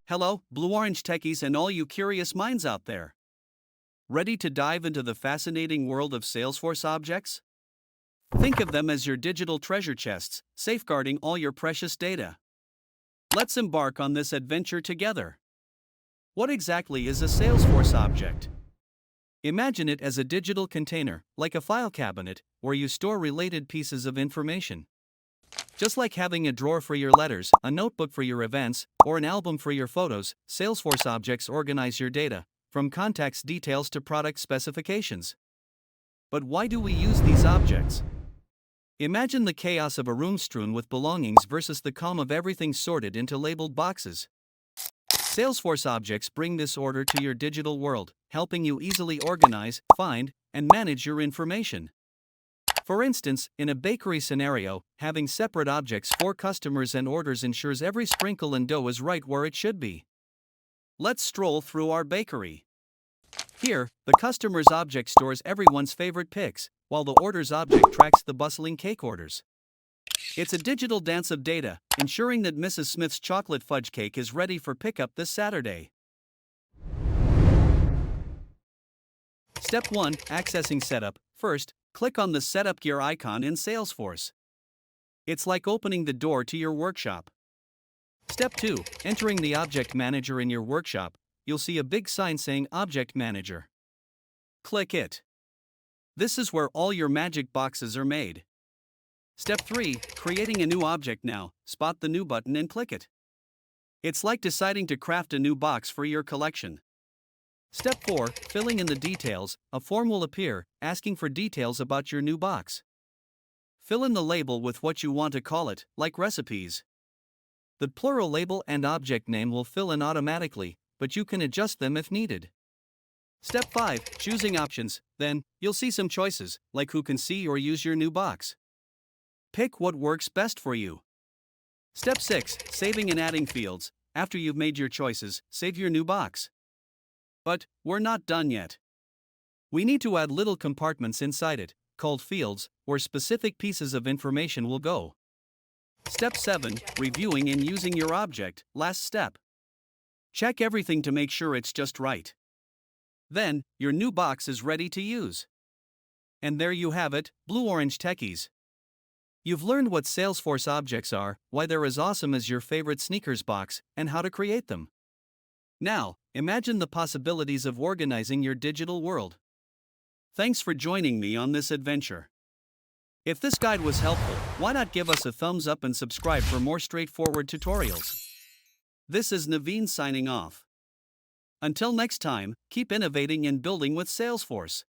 Hello, blue-orange techies and all you curious minds out there. Ready to dive into the fascinating world of Salesforce objects? Think of them as your digital treasure chests, safeguarding all your precious data. Let's embark on this adventure together. What exactly is a Salesforce object? Imagine it as a digital container, like a file cabinet, where you store related pieces of information. Just like having a drawer for your letters, a notebook for your events, or an album for your photos, Salesforce objects organize your data, from contacts details to product specifications. But why do we use these objects? Imagine the chaos of a room strewn with belongings versus the calm of everything sorted into labeled boxes. Salesforce objects bring this order to your digital world, helping you easily organize, find, and manage your information. For instance, in a bakery scenario, having separate objects for customers and orders ensures every sprinkle and dough is right where it should be. Let's stroll through our bakery. Here, the customer's object stores everyone's favorite picks, while the order's object tracks the bustling cake orders. It's a digital dance of data, ensuring that Mrs. Smith's chocolate fudge cake is ready for pickup this Saturday. Step 1. Accessing Setup. First, click on the Setup Gear icon in Salesforce. It's like opening the door to your workshop. Step 2. Entering the Object Manager in your workshop, you'll see a big sign saying Object Manager. Click it. This is where all your magic boxes are made. Step 3. Creating a new object now, spot the New button and click it. It's like deciding to craft a new box for your collection. Step 4. Filling in the details, a form will appear, asking for details about your new box. Fill in the label with what you want to call it, like recipes. The plural label and object name will fill in automatically, but you can adjust them if needed. Step 5. Choosing options, then, you'll see some choices, like who can see or use your new box. Pick what works best for you. Step 6. Saving and adding fields. After you've made your choices, save your new box. But we're not done yet. We need to add little compartments inside it, called fields, where specific pieces of information will go. Step 7. Reviewing and using your object, last step. Check everything to make sure it's just right. Then, your new box is ready to use. And there you have it, blue-orange techies. You've learned what Salesforce objects are, why they're as awesome as your favorite sneakers box, and how to create them. Now, imagine the possibilities of organizing your digital world. Thanks for joining me on this adventure. If this guide was helpful, why not give us a thumbs up and subscribe for more straightforward tutorials? This is Naveen signing off. Until next time, keep innovating and building with Salesforce.